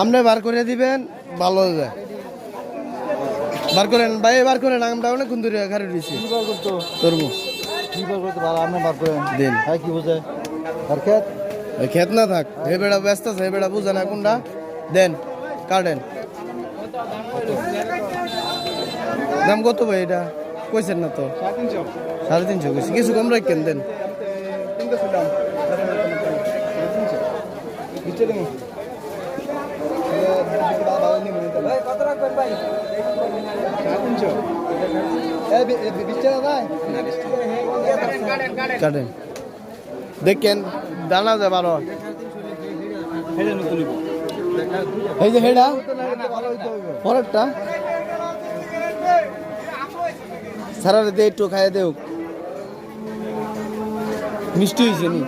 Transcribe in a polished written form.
আপনি বার করে দিবেন ভালো হবে। বার করেন ভাই, বার করেন। আমরা অনেক কুন্দুরি ঘরে দিয়েছি কি বার করতো তরমুজ কি বার করতে ভালো আপনি বার করেন দিন। হ্যাঁ কি বোঝে আর খেত খেত না থাক, হে বেড়া ব্যস্ত আছে, হে বেড়া বুঝে না কোনটা। দেন কাটেন। দাম কত ভাই এটা? কইছেন না তো? 350 কইছি, কিছু কম রাখেন। দেন কত রাখবেন ভাই 350 কাটেন। দেখেন দানা যায় বারো। এই যে হেডা পরেরটা সারা দিয়ে একটু খাইয়ে দেও, মিষ্টি হয়েছে নি।